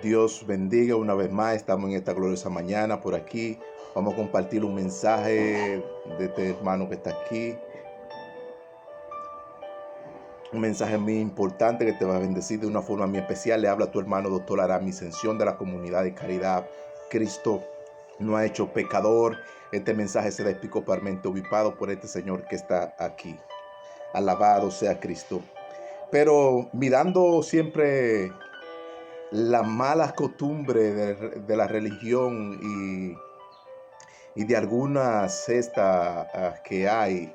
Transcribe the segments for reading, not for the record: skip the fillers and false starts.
Dios bendiga una vez más. Estamos en esta gloriosa mañana por aquí. Vamos a compartir un mensaje de este hermano que está aquí. Un mensaje muy importante que te va a bendecir de una forma muy especial. Le habla a tu hermano Dr. Aramis Ascensión de la comunidad de caridad. Cristo no ha hecho pecador. Este mensaje será episcopalmente obispado por este Señor que está aquí. Alabado sea Cristo. Pero mirando siempre las malas costumbres de la religión y de algunas sectas que hay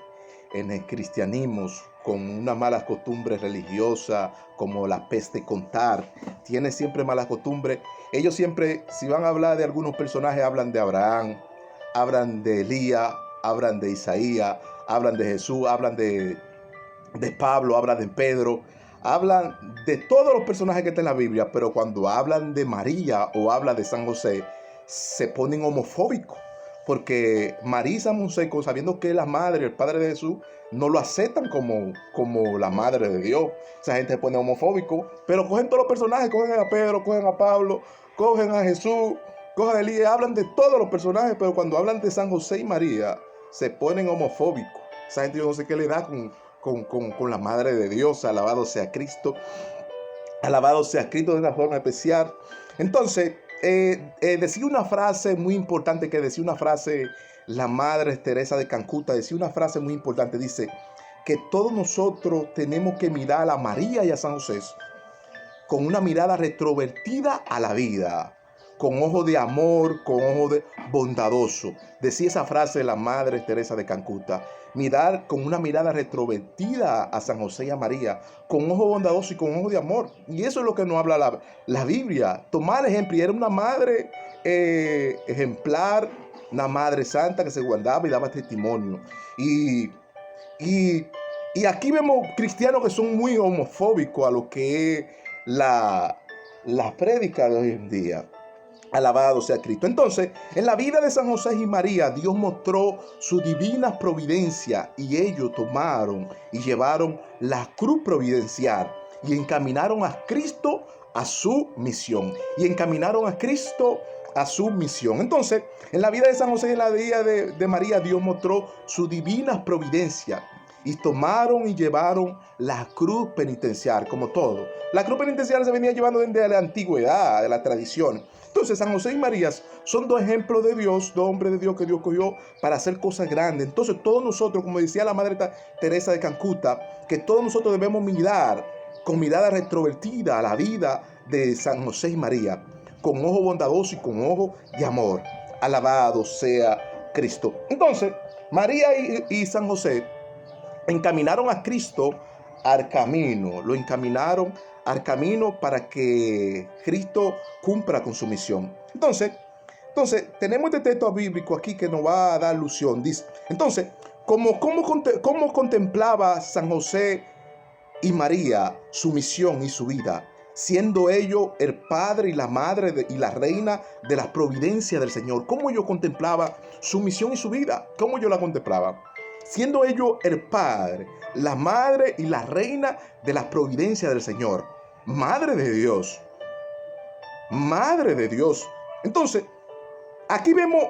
en el cristianismo con una mala costumbre religiosa como la peste contar, tiene siempre malas costumbres. Ellos siempre, si van a hablar de algunos personajes, hablan de Abraham, hablan de Elías, hablan de Isaías, hablan de Jesús, hablan de Pablo, hablan de Pedro, hablan de todos los personajes que están en la Biblia, pero cuando hablan de María o hablan de San José, se ponen homofóbicos, porque María y San José, sabiendo que es la madre, el padre de Jesús, no lo aceptan como la madre de Dios. Esa gente se pone homofóbico, pero cogen todos los personajes, cogen a Pedro, cogen a Pablo, cogen a Jesús, cogen a Elías, hablan de todos los personajes, pero cuando hablan de San José y María, se ponen homofóbicos. Esa gente yo no sé qué le da con la madre de Dios. Alabado sea Cristo. Alabado sea Cristo de una forma especial. Entonces, decía una frase muy importante que decía una frase la madre Teresa de Calcuta, decía una frase muy importante, dice que todos nosotros tenemos que mirar a María y a San José con una mirada retrovertida a la vida, con ojo de amor, con ojo de bondadoso. Decía esa frase de la madre Teresa de Calcuta, mirar con una mirada retrovertida a San José y a María, con ojo bondadoso y con ojo de amor. Y eso es lo que nos habla la Biblia. Tomar ejemplo, y era una madre ejemplar, una madre santa que se guardaba y daba testimonio. Y, y aquí vemos cristianos que son muy homofóbicos a lo que es la prédica de hoy en día. Alabado sea Cristo. Entonces, en la vida de San José y María, Dios mostró su divina providencia y ellos tomaron y llevaron la cruz providencial y encaminaron a Cristo a su misión. Y encaminaron a Cristo a su misión. Entonces, en la vida de San José y en la vida de María, Dios mostró su divina providencia y tomaron y llevaron la cruz penitencial, como todo. La cruz penitencial se venía llevando desde la antigüedad, de la tradición. Entonces, San José y María son dos ejemplos de Dios, dos hombres de Dios que Dios cogió para hacer cosas grandes. Entonces, todos nosotros, como decía la madre Teresa de Calcuta, que todos nosotros debemos mirar con mirada retrovertida a la vida de San José y María, con ojo bondadoso y con ojo de amor. Alabado sea Cristo. Entonces, María y San José encaminaron a Cristo al camino, lo encaminaron al camino para que Cristo cumpla con su misión. Entonces tenemos este texto bíblico aquí que nos va a dar alusión. Dice, entonces, ¿cómo contemplaba San José y María su misión y su vida? Siendo ellos el padre y la madre y la reina de la providencia del Señor. ¿Cómo yo contemplaba su misión y su vida? ¿Cómo yo la contemplaba? Siendo ellos el padre, la madre y la reina de la providencia del Señor. Madre de Dios. Madre de Dios. Entonces, aquí vemos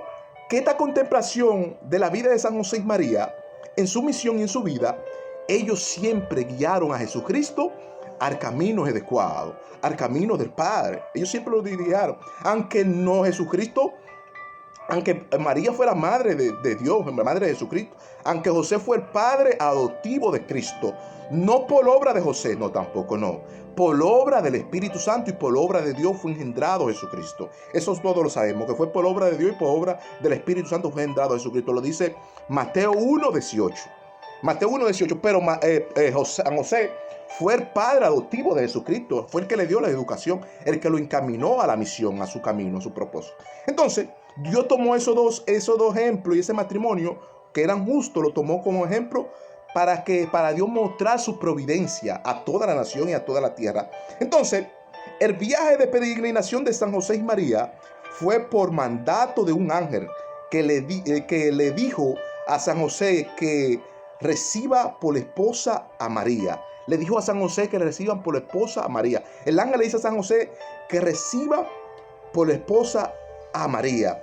que esta contemplación de la vida de San José y María, en su misión y en su vida, ellos siempre guiaron a Jesucristo al camino adecuado, al camino del Padre. Ellos siempre lo dirigieron. Aunque no Jesucristo, aunque María fue la madre de Dios, la madre de Jesucristo, aunque José fue el padre adoptivo de Cristo, no por obra de José, no, tampoco, no. Por obra del Espíritu Santo y por obra de Dios fue engendrado Jesucristo. Eso todos lo sabemos, que fue por obra de Dios y por obra del Espíritu Santo fue engendrado Jesucristo. Lo dice Mateo 1:18. Mateo 1:18, pero San José fue el padre adoptivo de Jesucristo, fue el que le dio la educación, el que lo encaminó a la misión, a su camino, a su propósito. Entonces, Dios tomó esos dos ejemplos y ese matrimonio que eran justos, lo tomó como ejemplo para Dios mostrar su providencia a toda la nación y a toda la tierra. Entonces, el viaje de peregrinación de San José y María fue por mandato de un ángel que le dijo a San José que reciba por esposa a María. Le dijo a San José que le reciban por esposa a María. El ángel le dice a San José que reciba por esposa a María.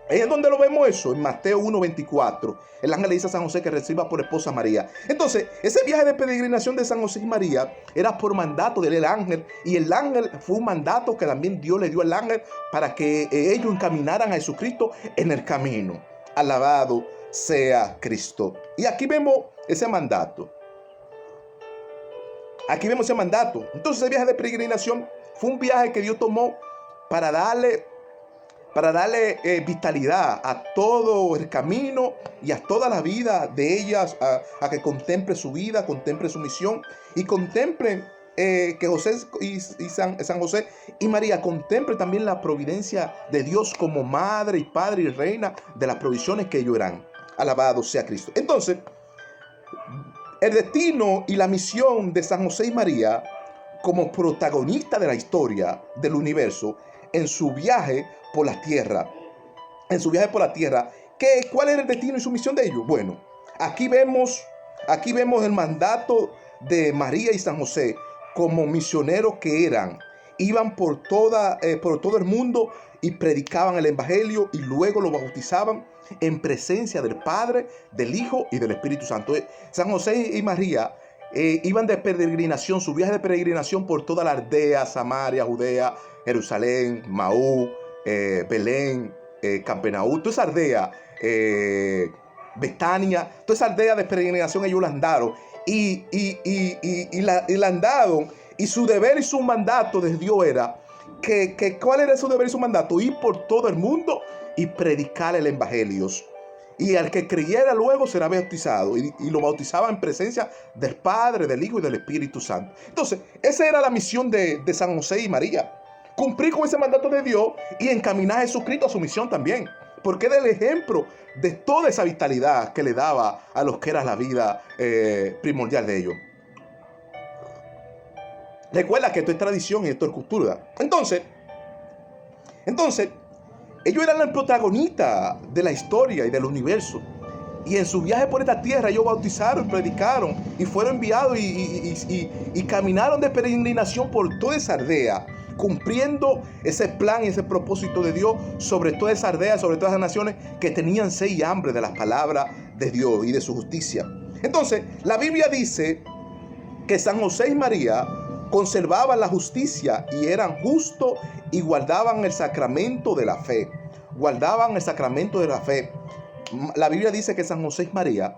¿En dónde lo vemos eso? En Mateo 1:24. El ángel le dice a San José que reciba por esposa a María. Entonces, ese viaje de peregrinación de San José y María era por mandato del ángel. Y el ángel fue un mandato que también Dios le dio al ángel para que ellos encaminaran a Jesucristo en el camino. Alabado sea Cristo. Y aquí vemos ese mandato. Aquí vemos ese mandato. Entonces, ese viaje de peregrinación fue un viaje que Dios tomó para darle vitalidad a todo el camino y a toda la vida de ellas, a que contemple su vida, contemple su misión y contemple que José y San José y María contemple también la providencia de Dios como madre y padre y reina de las provisiones que ellos eran. Alabado sea Cristo. Entonces, el destino y la misión de San José y María como protagonista de la historia del universo en su viaje por la tierra. ¿Cuál era el destino y su misión de ellos? Bueno, aquí vemos el mandato de María y San José como misioneros que eran. Iban por todo el mundo y predicaban el evangelio y luego lo bautizaban en presencia del Padre, del Hijo y del Espíritu Santo. San José y María iban de peregrinación, su viaje de peregrinación por toda la aldea, Samaria, Judea, Jerusalén, Maú, Belén, Capernaum, toda esa aldea, Betania, toda esa aldea de peregrinación ellos la andaron y la andaron, y su deber y su mandato de Dios era ¿cuál era su deber y su mandato? Ir por todo el mundo y predicar el evangelio. Y al que creyera luego será bautizado. Y lo bautizaba en presencia del Padre, del Hijo y del Espíritu Santo. Entonces, esa era la misión de San José y María. Cumplir con ese mandato de Dios y encaminar a Jesucristo a su misión también. Porque era el ejemplo de toda esa vitalidad que le daba a los que era la vida primordial de ellos. Recuerda que esto es tradición y esto es cultura. Entonces, ellos eran el protagonista de la historia y del universo. Y en su viaje por esta tierra ellos bautizaron, predicaron y fueron enviados y caminaron de peregrinación por toda esa aldea, cumpliendo ese plan y ese propósito de Dios sobre toda esa aldea, sobre todas las naciones que tenían sed y hambre de las palabras de Dios y de su justicia. Entonces, la Biblia dice que San José y María conservaban la justicia y eran justos y guardaban el sacramento de la fe. Guardaban el sacramento de la fe. La Biblia dice que San José y María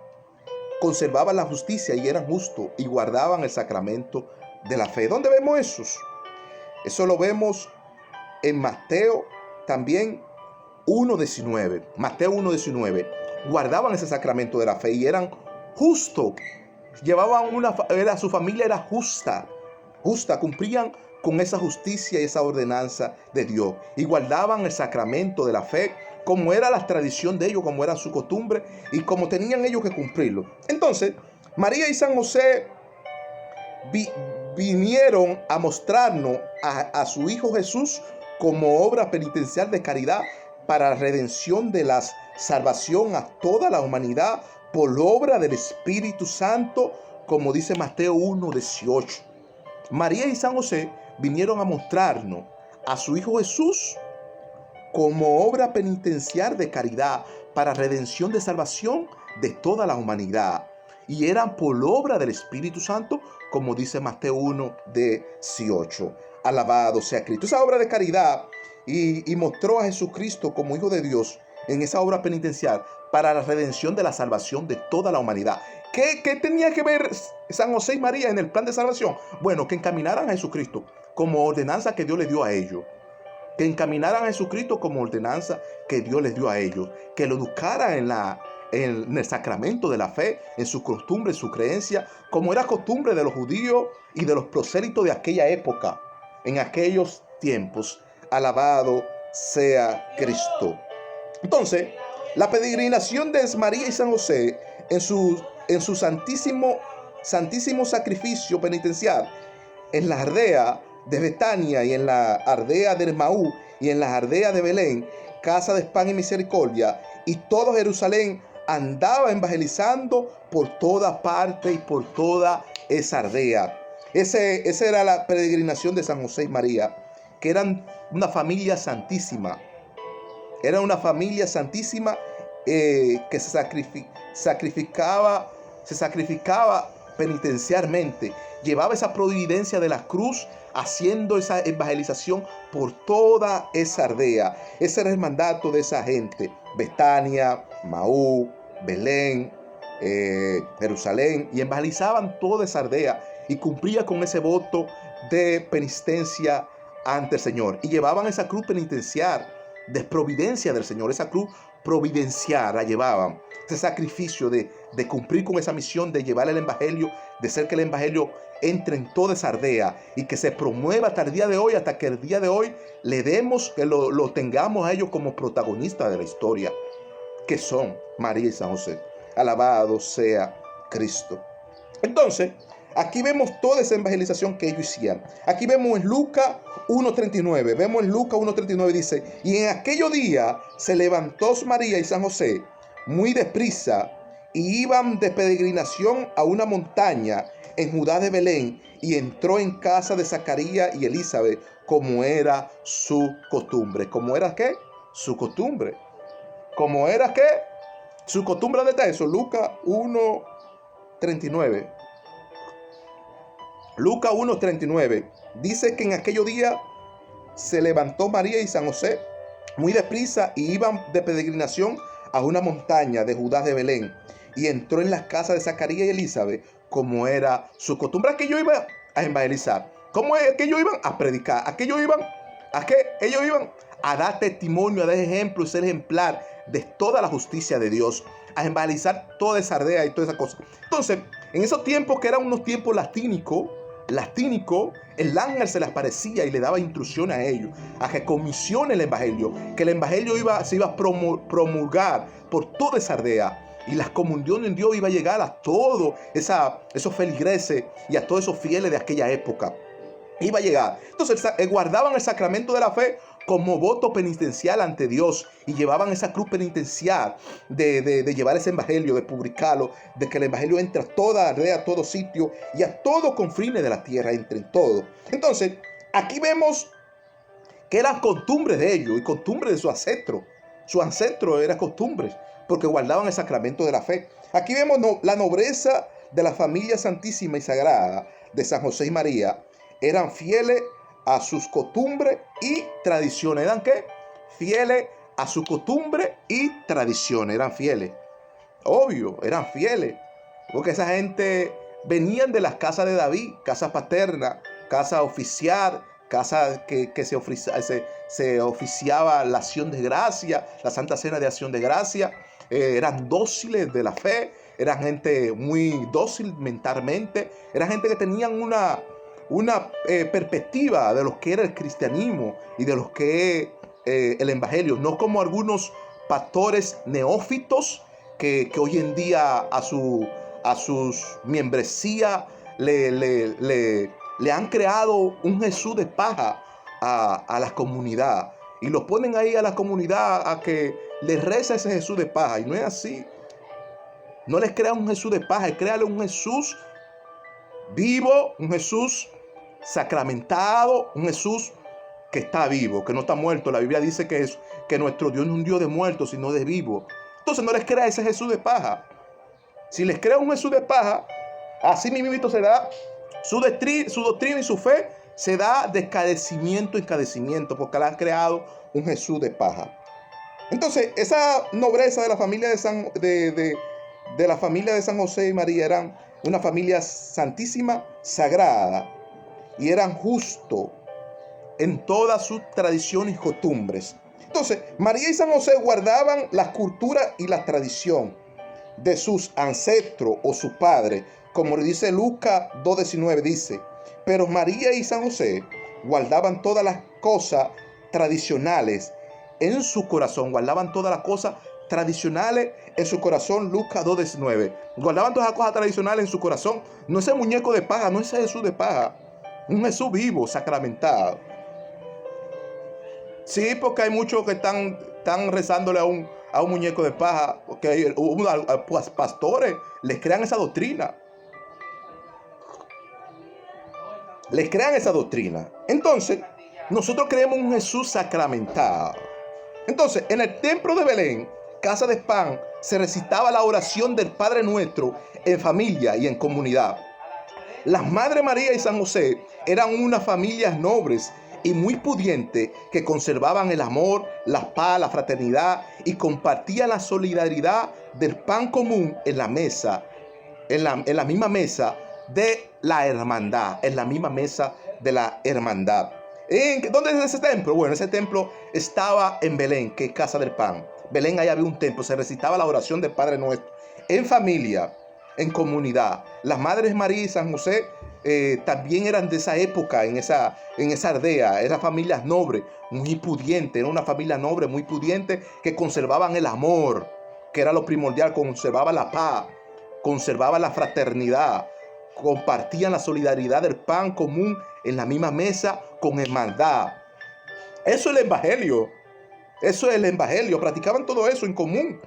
conservaban la justicia y eran justos y guardaban el sacramento de la fe. ¿Dónde vemos eso? Eso lo vemos en Mateo también 1:19. Mateo 1:19. Guardaban ese sacramento de la fe y eran justos. Su familia era justa, cumplían con esa justicia y esa ordenanza de Dios y guardaban el sacramento de la fe como era la tradición de ellos, como era su costumbre y como tenían ellos que cumplirlo. Entonces, María y San José vinieron a mostrarnos a su Hijo Jesús como obra penitencial de caridad para la redención de la salvación a toda la humanidad por obra del Espíritu Santo, como dice Mateo 1:18. María y San José vinieron a mostrarnos a su Hijo Jesús como obra penitencial de caridad para redención de salvación de toda la humanidad. Y eran por obra del Espíritu Santo, como dice Mateo 1:18. Alabado sea Cristo. Esa obra de caridad y mostró a Jesucristo como Hijo de Dios en esa obra penitencial para la redención de la salvación de toda la humanidad. ¿Qué tenía que ver San José y María en el plan de salvación? Bueno, que encaminaran a Jesucristo como ordenanza que Dios les dio a ellos. Que encaminaran a Jesucristo como ordenanza que Dios les dio a ellos. Que lo educaran en el sacramento de la fe, en su costumbre, en su creencia, como era costumbre de los judíos y de los prosélitos de aquella época, en aquellos tiempos. Alabado sea Cristo. Entonces, la peregrinación de María y San José en su santísimo sacrificio penitencial en la aldea de Betania y en la aldea de Maú y en la aldea de Belén, casa de pan y misericordia, y todo Jerusalén andaba evangelizando por toda parte y por toda esa aldea. Esa era la peregrinación de San José y María. que eran una familia santísima. Era una familia santísima que se sacrificaba penitencialmente. Llevaba esa providencia de la cruz haciendo esa evangelización por toda esa aldea. Ese era el mandato de esa gente. Betania, Maú, Belén, Jerusalén, y evangelizaban toda esa aldea y cumplía con ese voto de penitencia ante el Señor. Y llevaban esa cruz penitencial de providencia del Señor, esa cruz providencial la llevaban, ese sacrificio de cumplir con esa misión de llevar el evangelio, de hacer que el evangelio entre en toda esa aldea y que se promueva hasta el día de hoy, hasta que el día de hoy le demos, que lo tengamos a ellos como protagonistas de la historia, que son María y San José. Alabado sea Cristo. Entonces, aquí vemos toda esa evangelización que ellos hicieron. Aquí vemos en Lucas 1.39. Vemos en Lucas 1.39 dice: y en aquellos días se levantó María y San José muy deprisa y iban de peregrinación a una montaña en Judá de Belén, y entró en casa de Zacarías y Elizabeth, como era su costumbre. ¿Cómo era qué? Su costumbre. ¿Cómo era qué? Su costumbre. ¿Dónde está eso? Lucas 1.39. Lucas 1.39 dice que en aquellos días se levantó María y San José muy deprisa y iban de peregrinación a una montaña de Judá de Belén, y entró en las casas de Zacarías y Elizabeth, como era su costumbre. Aquellos iban a evangelizar. ¿Cómo es? Aquellos iban a predicar. Aquellos iban a qué? Ellos iban a dar testimonio, a dar ejemplo y ser ejemplar de toda la justicia de Dios, a evangelizar toda esa aldea y toda esa cosa. Entonces, en esos tiempos que eran unos tiempos latínicos, el ángel se les aparecía y le daba instrucción a ellos a que comisionen el evangelio, que el evangelio se iba a promulgar por toda esa aldea, y la comunión en Dios iba a llegar a todos esos feligreses y a todos esos fieles de aquella época. Iba a llegar. Entonces guardaban el sacramento de la fe como voto penitencial ante Dios, y llevaban esa cruz penitencial de llevar ese evangelio, de publicarlo, de que el evangelio entre a toda aldea, a todo sitio y a todo confines de la tierra, entre en todo. Entonces, aquí vemos que eran costumbres de ellos y costumbres de su ancestro. Su ancestro era costumbres porque guardaban el sacramento de la fe. Aquí vemos la nobleza de la familia santísima y sagrada de San José y María. Eran fieles a sus costumbres y tradiciones. ¿Eran qué? Fieles a sus costumbres y tradiciones. Eran fieles. Obvio, eran fieles. Porque esa gente venían de las casas de David, casa paterna, casa oficial, casa que se oficiaba la acción de gracia, la Santa Cena de Acción de Gracia. Eran dóciles de la fe, eran gente muy dócil mentalmente, eran gente que tenían una perspectiva de lo que era el cristianismo y de lo que es el evangelio, no como algunos pastores neófitos que hoy en día a sus membresías le han creado un Jesús de paja a la comunidad, y lo ponen ahí a la comunidad a que les reza ese Jesús de paja, y no es así. No les crean un Jesús de paja, créale un Jesús vivo, un Jesús sacramentado, un Jesús que está vivo, que no está muerto. La Biblia dice que nuestro Dios no es un Dios de muertos, sino de vivos. Entonces no les crea ese Jesús de paja. Si les crea un Jesús de paja, así mismo será su doctrina y su fe, se da de escadecimiento en escadecimiento, porque le han creado un Jesús de paja. Entonces, esa nobleza de la familia de la familia de San José y María eran una familia santísima, sagrada, y eran justos en todas sus tradiciones y costumbres. Entonces, María y San José guardaban la cultura y la tradición de sus ancestros o sus padres, como le dice Lucas 2.19, dice: pero María y San José guardaban todas las cosas tradicionales en su corazón, guardaban todas las cosas tradicionales en su corazón. Lucas 2.19, guardaban todas las cosas tradicionales en su corazón. No ese muñeco de paja, no ese Jesús de paja, un Jesús vivo, sacramentado. Sí, porque hay muchos que están rezándole a un muñeco de paja, porque pues, pastores les crean esa doctrina. Les crean esa doctrina. Entonces, nosotros creemos en un Jesús sacramentado. Entonces, en el templo de Belén, casa de pan, se recitaba la oración del Padre Nuestro en familia y en comunidad. Las Madre María y San José eran unas familias nobles y muy pudientes que conservaban el amor, la paz, la fraternidad y compartían la solidaridad del pan común en la mesa, en la misma mesa de la hermandad, en la misma mesa de la hermandad. ¿Dónde es ese templo? Bueno, ese templo estaba en Belén, que es casa del pan. Belén, ahí había un templo, se recitaba la oración del Padre Nuestro en familia, en comunidad. Las Madres María y San José también eran de esa época, en esa aldea. Eran familias nobles, muy pudientes. Era una familia noble, muy pudiente, que conservaban el amor, que era lo primordial, conservaba la paz, conservaba la fraternidad, compartían la solidaridad del pan común en la misma mesa con hermandad. Eso es el evangelio. Eso es el evangelio. Practicaban todo eso en común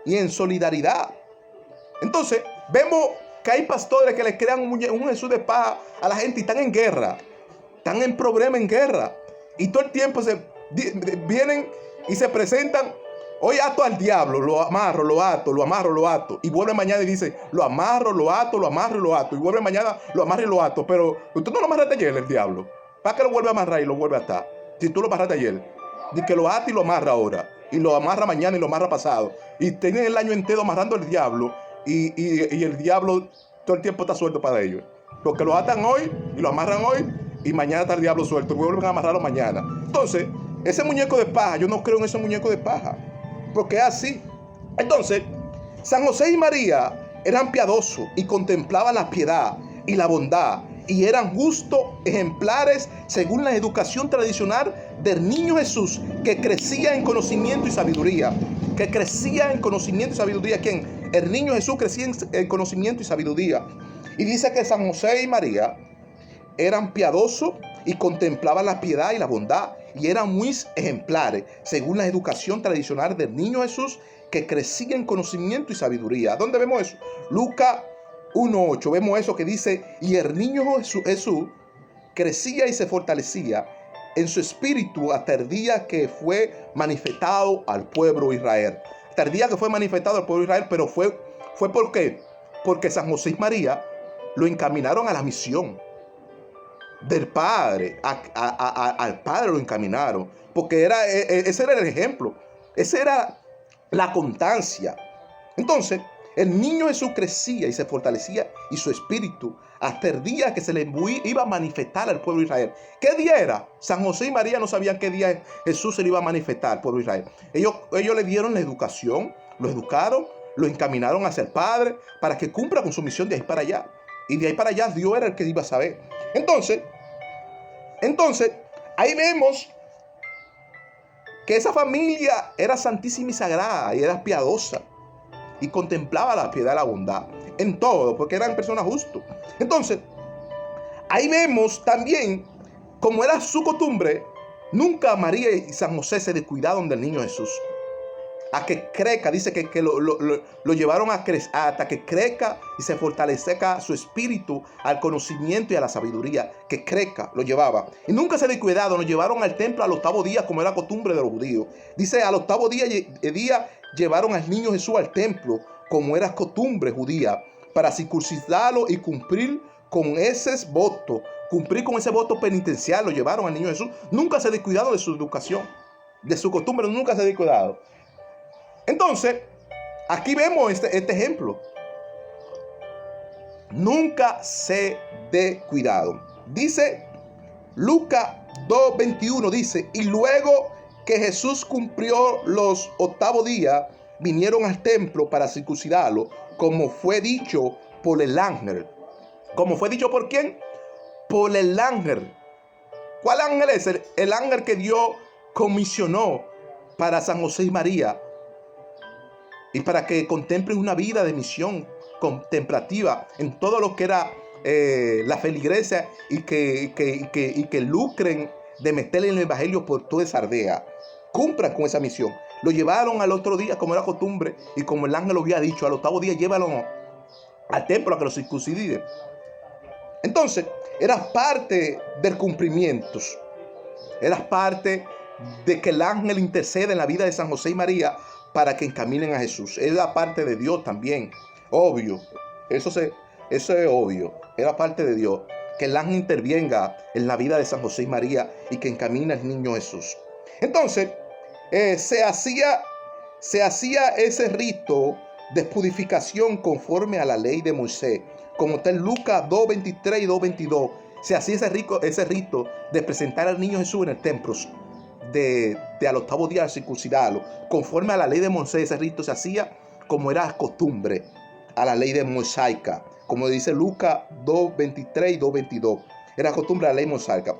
y en solidaridad. Entonces, vemos que hay pastores que le crean un Jesús de paz a la gente y están en guerra. Están en problema, en guerra. Y todo el tiempo vienen y se presentan. Hoy ato al diablo, lo amarro, lo ato, lo amarro, lo ato. Y vuelve mañana y dice, lo amarro, lo ato, lo amarro y lo ato. Y vuelve mañana, lo amarro y lo ato. Pero usted no lo amarraste ayer, el diablo. ¿Para qué lo vuelve a amarrar y lo vuelve a atar? Si tú lo amarraste ayer. Dice que lo ata y lo amarra ahora. Y lo amarra mañana y lo amarra pasado. Y tienen el año entero amarrando al diablo. Y el diablo todo el tiempo está suelto para ellos. Porque lo atan hoy y lo amarran hoy. Y mañana está el diablo suelto. Y vuelven a amarrarlo mañana. Entonces, ese muñeco de paja, yo no creo en ese muñeco de paja. Porque es así. Entonces, San José y María eran piadosos y contemplaban la piedad y la bondad. Y eran justos, ejemplares, según la educación tradicional del niño Jesús, que crecía en conocimiento y sabiduría. Que crecía en conocimiento y sabiduría. ¿Quién? El niño Jesús crecía en conocimiento y sabiduría. Y dice que San José y María eran piadosos y contemplaban la piedad y la bondad. Y eran muy ejemplares, según la educación tradicional del niño Jesús, que crecía en conocimiento y sabiduría. ¿Dónde vemos eso? Lucas 1:8. Vemos eso que dice, y el niño Jesús crecía y se fortalecía en su espíritu hasta el día que fue manifestado al pueblo de Israel. Hasta el día que fue manifestado al pueblo de Israel, pero fue ¿por qué? Porque San José y María lo encaminaron a la misión del Padre. Al Padre lo encaminaron, porque ese era el ejemplo, esa era la constancia. Entonces, el niño Jesús crecía y se fortalecía y su espíritu hasta el día que se le iba a manifestar al pueblo de Israel. ¿Qué día era? San José y María no sabían qué día Jesús se le iba a manifestar al pueblo de Israel. Ellos le dieron la educación, lo educaron, lo encaminaron hacia el Padre para que cumpla con su misión de ahí para allá. Y de ahí para allá Dios era el que iba a saber. Entonces, ahí vemos que esa familia era santísima y sagrada y era piadosa. Y contemplaba la piedad y la bondad en todo, porque eran personas justas. Entonces, ahí vemos también, como era su costumbre, nunca María y San José se descuidaron del niño Jesús. A que crezca, dice que lo llevaron a crecer, hasta que crezca y se fortalezca su espíritu al conocimiento y a la sabiduría. Que crezca, lo llevaba. Y nunca se descuidaron, lo llevaron al templo al 8º día, como era costumbre de los judíos. Dice, al 8º día llevaron al niño Jesús al templo, como era costumbre judía, para circuncidarlo y cumplir con ese voto. Cumplir con ese voto penitencial, lo llevaron al niño Jesús. Nunca se descuidaron de su educación, de su costumbre, nunca se descuidaron. Entonces, aquí vemos este ejemplo. Nunca se descuidaron. Dice Lucas 2:21, dice, y luego que Jesús cumplió los 8º día, vinieron al templo para circuncidarlo, como fue dicho por el ángel. ¿Cómo fue dicho por quién? Por el ángel. ¿Cuál ángel es? El ángel que Dios comisionó para San José y María, y para que contemplen una vida de misión contemplativa en todo lo que era la feligresía y que lucren de meterle en el evangelio por toda esa aldea. Cumplan con esa misión. Lo llevaron al otro día, como era costumbre, y como el ángel lo había dicho, al 8º día llévalo al templo a que lo circunciden. Entonces, era parte del cumplimiento. Era parte de que el ángel intercede en la vida de San José y María para que encaminen a Jesús. Era parte de Dios también, obvio. Eso es obvio. Era parte de Dios que el ángel intervenga en la vida de San José y María y que encamine al niño Jesús. Entonces, se hacía ese rito de purificación conforme a la ley de Moisés, como está en Lucas 2:23 y 2:22. Se hacía ese rito de presentar al niño Jesús en el templo, de al octavo día circuncidarlo, conforme a la ley de Moisés. Ese rito se hacía como era costumbre, a la ley de mosaica, como dice Lucas 2:23 y 2:22. Era costumbre a la ley mosaica.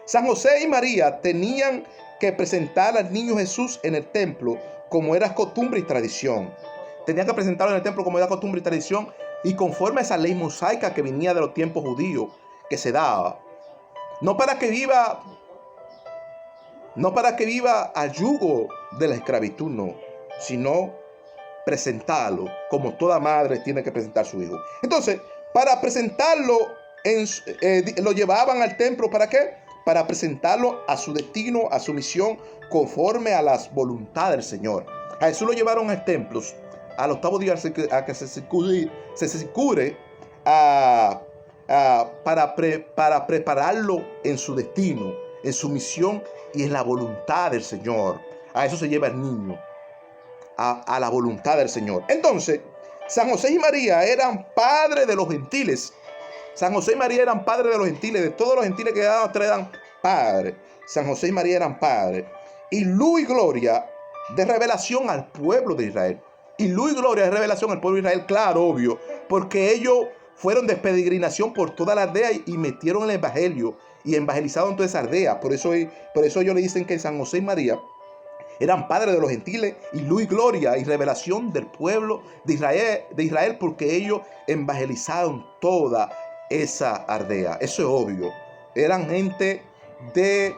San José y María tenían que presentar al niño Jesús en el templo como era costumbre y tradición. Tenían que presentarlo en el templo como era costumbre y tradición y conforme a esa ley mosaica que venía de los tiempos judíos que se daba. No para que viva al yugo de la esclavitud, no, sino presentarlo como toda madre tiene que presentar a su hijo. Entonces, para presentarlo, lo llevaban al templo, ¿para qué? Para presentarlo a su destino, a su misión, conforme a las voluntades del Señor. A Jesús lo llevaron al templo al octavo día a que se circule para prepararlo en su destino, en su misión y en la voluntad del Señor. A eso se lleva el niño, a la voluntad del Señor. Entonces, San José y María eran padres de los gentiles. San José y María eran padres de los gentiles, de todos los gentiles que eran padres. San José y María eran padres. Y luz y gloria de revelación al pueblo de Israel. Y luz y gloria de revelación al pueblo de Israel, claro, obvio, porque ellos fueron de peregrinación por toda la aldea y metieron el evangelio y evangelizaron toda esa aldea. Por eso ellos le dicen que San José y María eran padres de los gentiles y luz y gloria y revelación del pueblo de Israel, porque ellos evangelizaron toda esa aldea. Eso es obvio. Eran gente de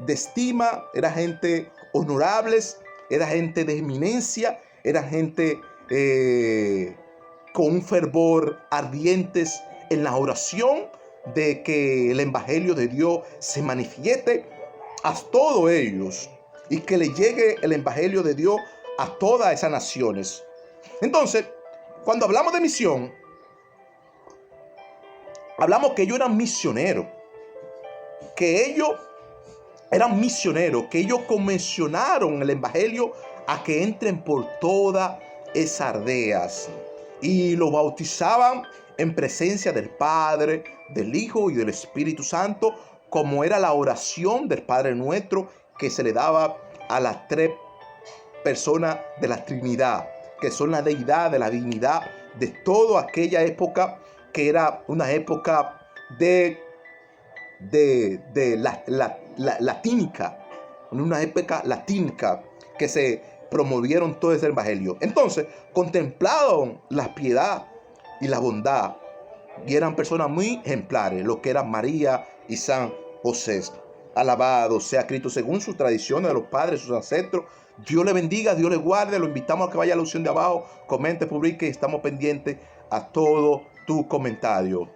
estima, era gente honorables, era gente de eminencia, era gente con un fervor ardientes en la oración de que el evangelio de Dios se manifieste a todos ellos y que le llegue el evangelio de Dios a todas esas naciones. Entonces, cuando hablamos de misión, hablamos que ellos eran misioneros, que ellos convencionaron el evangelio a que entren por todas esas aldeas y lo bautizaban en presencia del Padre, del Hijo y del Espíritu Santo, como era la oración del Padre Nuestro que se le daba a las tres personas de la Trinidad, que son la deidad de la divinidad de toda aquella época, que era una época latínica, una época latínica que se promovieron todo ese evangelio. Entonces, contemplaron la piedad y la bondad y eran personas muy ejemplares, lo que eran María y San José. Alabado sea Cristo según sus tradiciones de los padres, sus ancestros. Dios le bendiga, Dios le guarde. Lo invitamos a que vaya a la opción de abajo, comente, publique. Estamos pendientes a todo tu comentario.